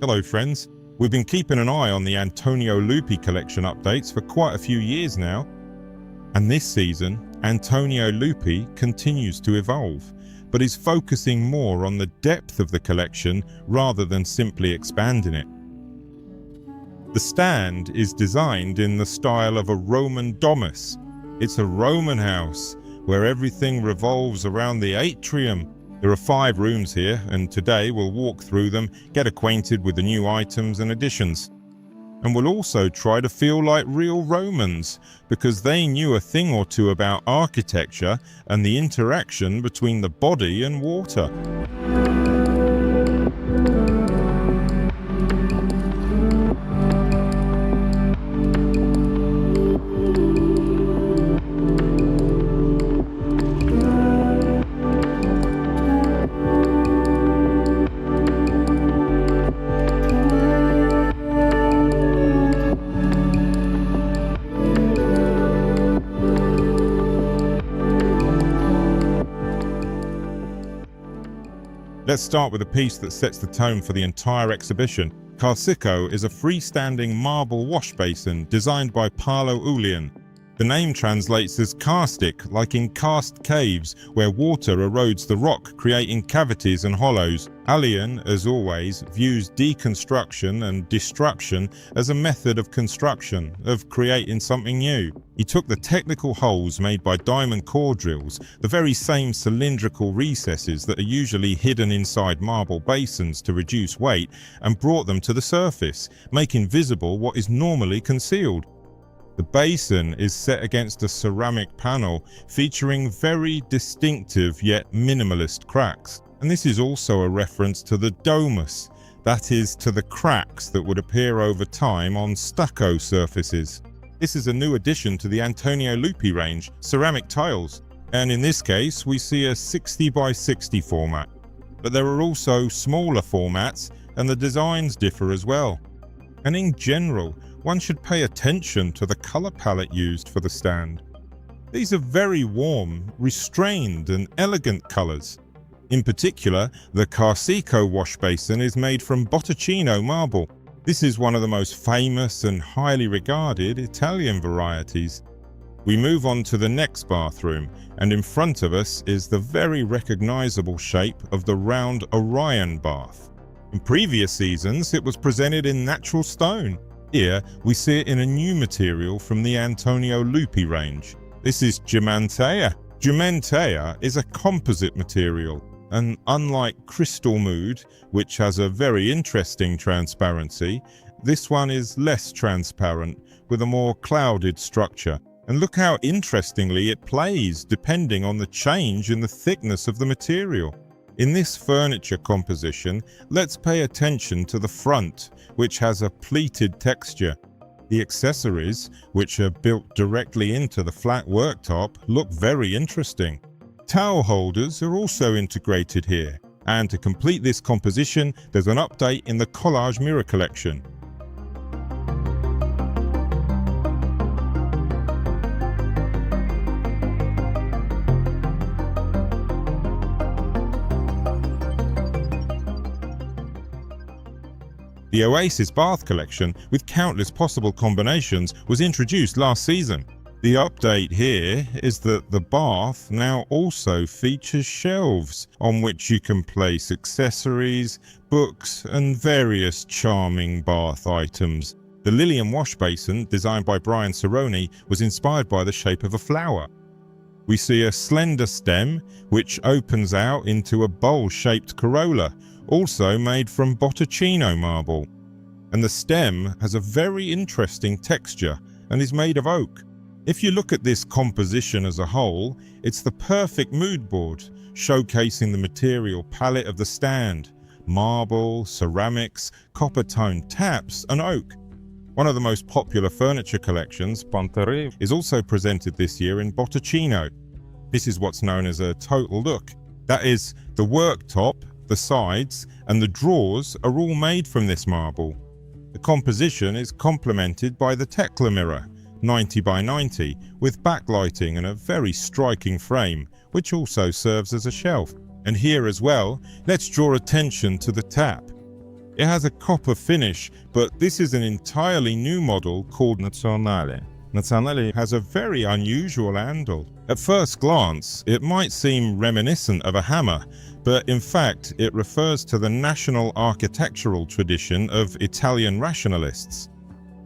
Hello friends, we've been keeping an eye on the antoniolupi collection updates for quite a few years now. And this season, antoniolupi continues to evolve, but is focusing more on the depth of the collection rather than simply expanding it. The stand is designed in the style of a Roman domus. It's a Roman house where everything revolves around the atrium. There are 5 rooms here, and today we'll walk through them, get acquainted with the new items and additions. And we'll also try to feel like real Romans, because they knew a thing or two about architecture and the interaction between the body and water. Let's start with a piece that sets the tone for the entire exhibition. Karsiko is a freestanding marble wash basin designed by Paolo Ulian. The name translates as karstic, like in karst caves, where water erodes the rock, creating cavities and hollows. Ulian, as always, views deconstruction and destruction as a method of construction, of creating something new. He took the technical holes made by diamond core drills, the very same cylindrical recesses that are usually hidden inside marble basins to reduce weight, and brought them to the surface, making visible what is normally concealed. The basin is set against a ceramic panel featuring very distinctive yet minimalist cracks. And this is also a reference to the domus, that is, to the cracks that would appear over time on stucco surfaces. This is a new addition to the antoniolupi range, ceramic tiles, and in this case we see a 60 by 60 format. But there are also smaller formats, and the designs differ as well. And in general, one should pay attention to the color palette used for the stand. These are very warm, restrained and elegant colors. In particular, the Karsiko wash basin is made from Botticino marble. This is one of the most famous and highly regarded Italian varieties. We move on to the next bathroom, and in front of us is the very recognizable shape of the round Orion bath. In previous seasons, it was presented in natural stone. Here, we see it in a new material from the antoniolupi range. This is gemanteia. Gemanteia is a composite material, and unlike crystal mood, which has a very interesting transparency, this one is less transparent, with a more clouded structure. And look how interestingly it plays depending on the change in the thickness of the material. In this furniture composition, let's pay attention to the front, which has a pleated texture. The accessories, which are built directly into the flat worktop, look very interesting. Towel holders are also integrated here, and to complete this composition, there's an update in the collage mirror collection. The Oasis bath collection, with countless possible combinations, was introduced last season. The update here is that the bath now also features shelves on which you can place accessories, books and various charming bath items. The Lilium wash basin, designed by Brian Cerrone, was inspired by the shape of a flower. We see a slender stem which opens out into a bowl-shaped corolla, also made from Botticino marble. And the stem has a very interesting texture and is made of oak. If you look at this composition as a whole, it's the perfect mood board, showcasing the material palette of the stand: marble, ceramics, copper-toned taps and oak. One of the most popular furniture collections, Pantere, is also presented this year in Botticino. This is what's known as a total look. That is, the worktop, the sides and the drawers are all made from this marble. The composition is complemented by the tactile mirror, 90 by 90, with backlighting and a very striking frame, which also serves as a shelf. And here as well, let's draw attention to the tap. It has a copper finish, but this is an entirely new model called Nazionale. Nazionale has a very unusual handle. At first glance, it might seem reminiscent of a hammer, but in fact it refers to the national architectural tradition of Italian rationalists.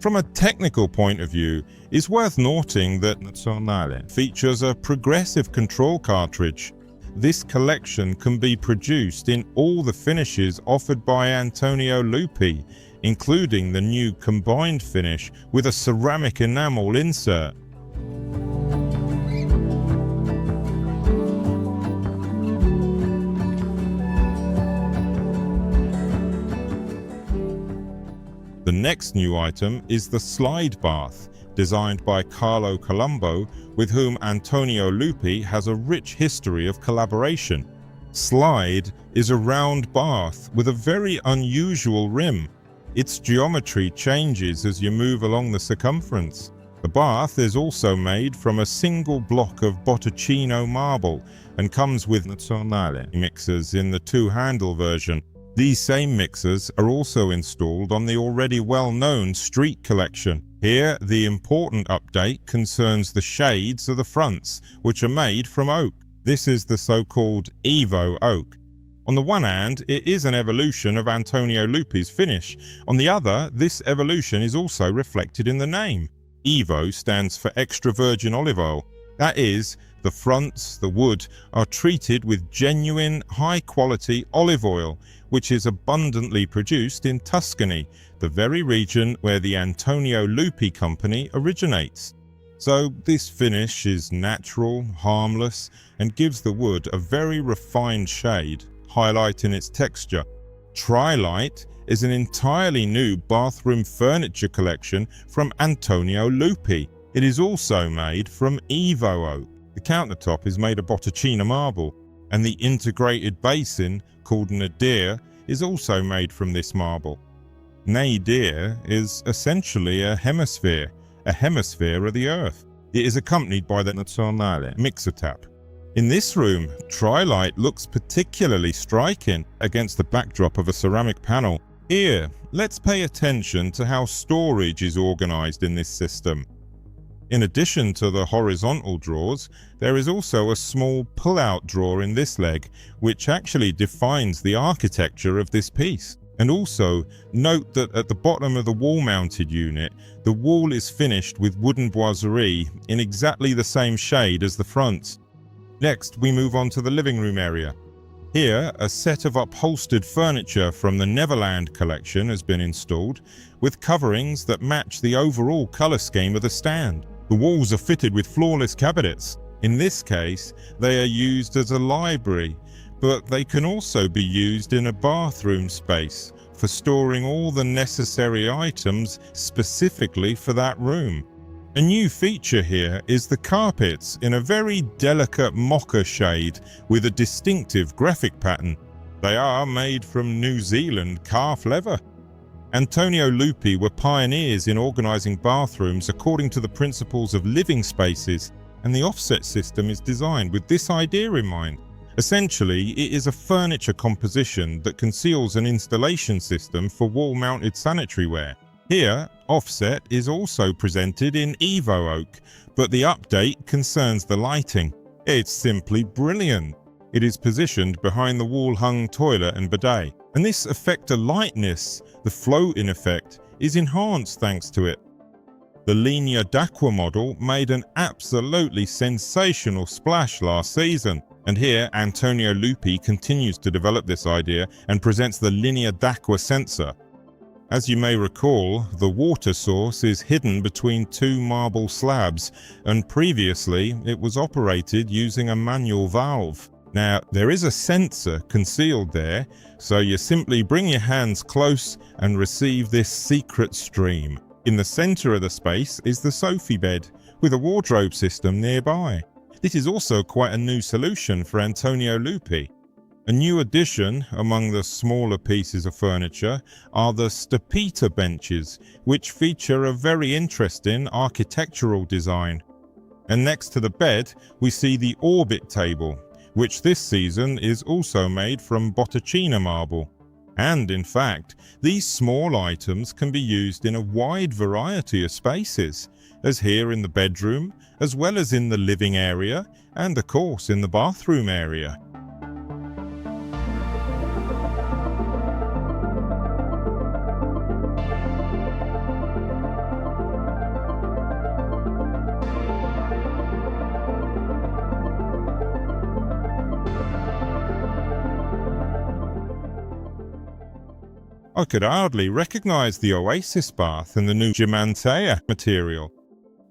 From a technical point of view, it's worth noting that Nazionale features a progressive control cartridge. This collection can be produced in all the finishes offered by AntonioluPi, including the new combined finish with a ceramic enamel insert. The next new item is the slide bath, designed by Carlo Colombo, with whom AntonioluPi has a rich history of collaboration. Slide is a round bath with a very unusual rim. Its geometry changes as you move along the circumference. The bath is also made from a single block of Botticino marble and comes with Nazionale mixers in the two-handle version. These same mixers are also installed on the already well-known Street collection. Here, the important update concerns the shades of the fronts, which are made from oak. This is the so-called Evo oak. On the one hand, it is an evolution of AntonioluPi's finish. On the other, this evolution is also reflected in the name. Evo stands for extra virgin olive oil. That is, the fronts, the wood, are treated with genuine, high-quality olive oil, which is abundantly produced in Tuscany, the very region where the AntonioluPi company originates. So this finish is natural, harmless, and gives the wood a very refined shade, highlighting its texture. Tri-Light is an entirely new bathroom furniture collection from AntonioluPi. It is also made from Evo oak. The countertop is made of Botticino marble, and the integrated basin, called nadir, is also made from this marble. Nadir is essentially a hemisphere of the earth. It is accompanied by the Nazionale mixer tap. In this room, Tri-Light looks particularly striking against the backdrop of a ceramic panel. Here, let's pay attention to how storage is organized in this system. In addition to the horizontal drawers, there is also a small pull-out drawer in this leg, which actually defines the architecture of this piece. And also, note that at the bottom of the wall-mounted unit, the wall is finished with wooden boiserie in exactly the same shade as the front. Next, we move on to the living room area. Here, a set of upholstered furniture from the Neverland collection has been installed, with coverings that match the overall color scheme of the stand. The walls are fitted with floorless cabinets. In this case, they are used as a library, but they can also be used in a bathroom space for storing all the necessary items specifically for that room. A new feature here is the carpets in a very delicate mocha shade with a distinctive graphic pattern. They are made from New Zealand calf leather. AntonioluPi were pioneers in organizing bathrooms according to the principles of living spaces, and the offset system is designed with this idea in mind. Essentially, it is a furniture composition that conceals an installation system for wall-mounted sanitary ware. Here, offset is also presented in Evo oak, but the update concerns the lighting. It's simply brilliant. It is positioned behind the wall-hung toilet and bidet, and this effect of lightness, the floating effect, is enhanced thanks to it. The Linea d'Acqua model made an absolutely sensational splash last season, and here AntonioluPi continues to develop this idea and presents the Linea d'Acqua sensor. As you may recall, the water source is hidden between two marble slabs, and previously it was operated using a manual valve. Now, there is a sensor concealed there, so you simply bring your hands close and receive this secret stream. In the center of the space is the sofa bed, with a wardrobe system nearby. This is also quite a new solution for AntonioluPi. A new addition among the smaller pieces of furniture are the stepita benches, which feature a very interesting architectural design. And next to the bed, we see the orbit table, which this season is also made from Botticino marble. And in fact, these small items can be used in a wide variety of spaces, as here in the bedroom, as well as in the living area, and of course in the bathroom area. I could hardly recognize the Oasis bath in the new Gimantea material.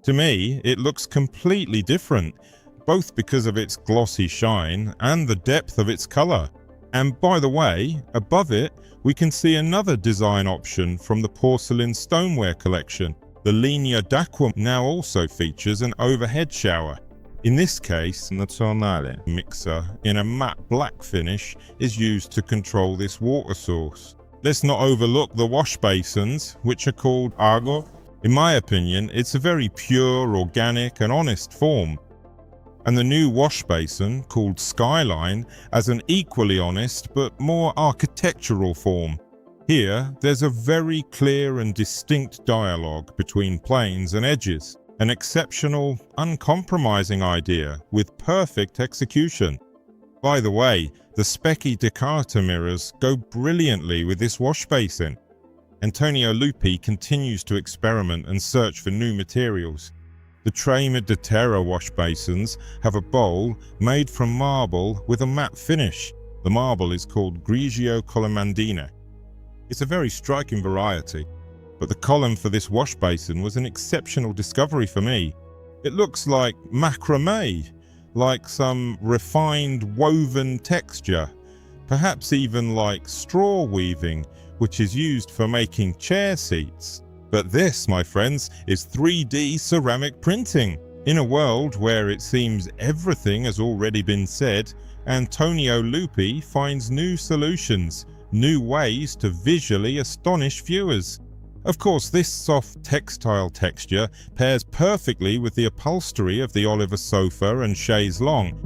To me, it looks completely different, both because of its glossy shine and the depth of its color. And by the way, above it, we can see another design option from the porcelain stoneware collection. The Linea d'Acqua now also features an overhead shower. In this case, the Salone mixer in a matte black finish is used to control this water source. Let's not overlook the wash basins, which are called ago. In my opinion, it's a very pure, organic and honest form. And the new wash basin, called Skyline, as an equally honest but more architectural form. Here, there's a very clear and distinct dialogue between planes and edges. An exceptional, uncompromising idea with perfect execution. By the way, the Specchi Decata mirrors go brilliantly with this wash basin. Antoniolupi continues to experiment and search for new materials. The Trema de Terra wash basins have a bowl made from marble with a matte finish. The marble is called Grigio Colamandina. It's a very striking variety, but the column for this wash basin was an exceptional discovery for me. It looks like macrame, like some refined woven texture, perhaps even like straw weaving, which is used for making chair seats. But this, my friends, is 3D ceramic printing. In a world where it seems everything has already been said, Antoniolupi finds new solutions, new ways to visually astonish viewers. Of course, this soft textile texture pairs perfectly with the upholstery of the Oliver sofa and chaise longue.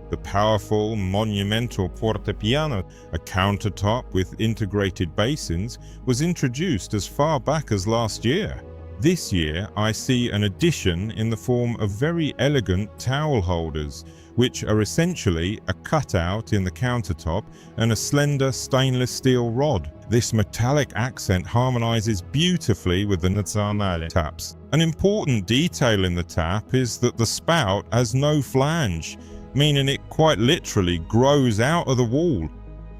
The powerful, monumental portapiano, a countertop with integrated basins, was introduced as far back as last year. This year, I see an addition in the form of very elegant towel holders, which are essentially a cutout in the countertop and a slender stainless steel rod. This metallic accent harmonizes beautifully with the Nazarnale taps. An important detail in the tap is that the spout has no flange, meaning it quite literally grows out of the wall.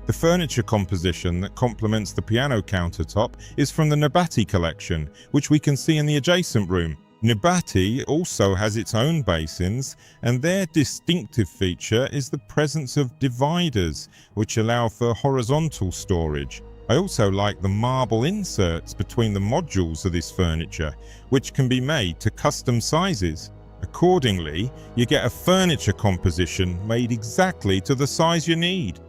The furniture composition that complements the piano countertop is from the Nabati collection, which we can see in the adjacent room. Nabati also has its own basins, and their distinctive feature is the presence of dividers, which allow for horizontal storage. I also like the marble inserts between the modules of this furniture, which can be made to custom sizes. Accordingly, you get a furniture composition made exactly to the size you need.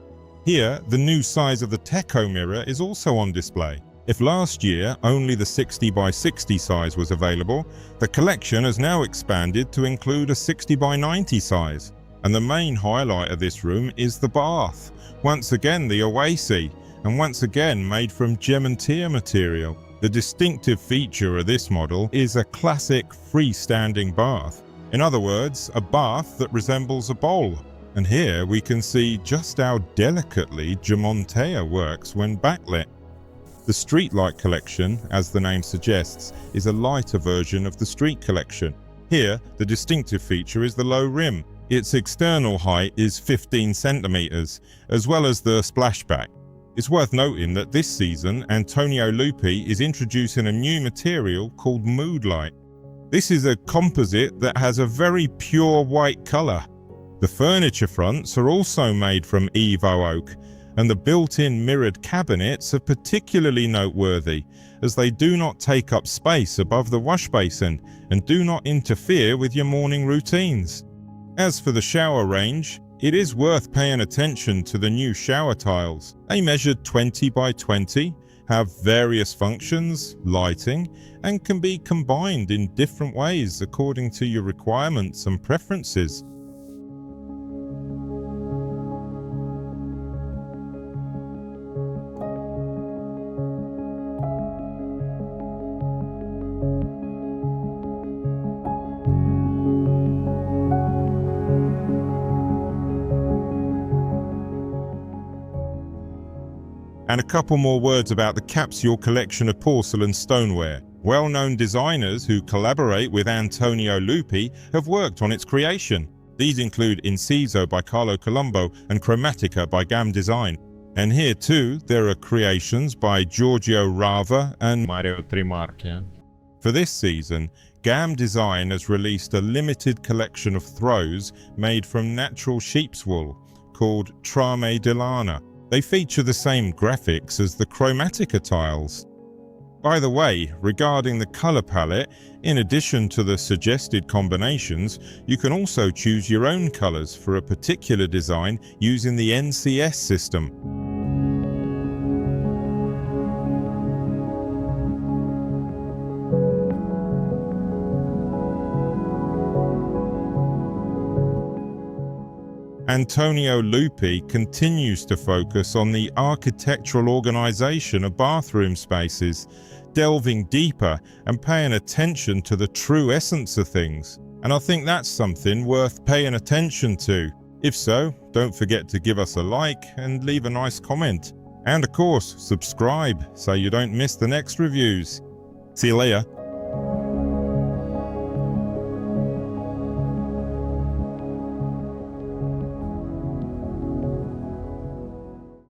Here, the new size of the Teco mirror is also on display. If last year only the 60 by 60 size was available, the collection has now expanded to include a 60 by 90 size. And the main highlight of this room is the bath, once again the Oasis, and once again made from Gimantea material. The distinctive feature of this model is a classic freestanding bath. In other words, a bath that resembles a bowl. And here we can see just how delicately Gimantea works when backlit. The Streetlight collection, as the name suggests, is a lighter version of the Street collection. Here, the distinctive feature is the low rim. Its external height is 15 centimeters, as well as the splashback. It's worth noting that this season, Antoniolupi is introducing a new material called Moodlight. This is a composite that has a very pure white color. The furniture fronts are also made from Evo oak, And the built-in mirrored cabinets are particularly noteworthy, as they do not take up space above the wash basin and do not interfere with your morning routines. As for the shower range, it is worth paying attention to the new shower tiles. They measured 20 by 20, have various functions, lighting, and can be combined in different ways according to your requirements and preferences. And a couple more words about the capsule collection of porcelain stoneware. Well-known designers who collaborate with Antoniolupi have worked on its creation. These include Inciso by Carlo Colombo and Chromatica by Milan Design. And here too, there are creations by Giorgio Rava and Mario Trimarchi. For this season, Milan Design has released a limited collection of throws made from natural sheep's wool called Trame di Lana. They feature the same graphics as the Chromatica tiles. By the way, regarding the color palette, in addition to the suggested combinations, you can also choose your own colors for a particular design using the NCS system. Antoniolupi continues to focus on the architectural organization of bathroom spaces, delving deeper and paying attention to the true essence of things. And I think that's something worth paying attention to. If so, don't forget to give us a like and leave a nice comment. And of course, subscribe so you don't miss the next reviews. See you later.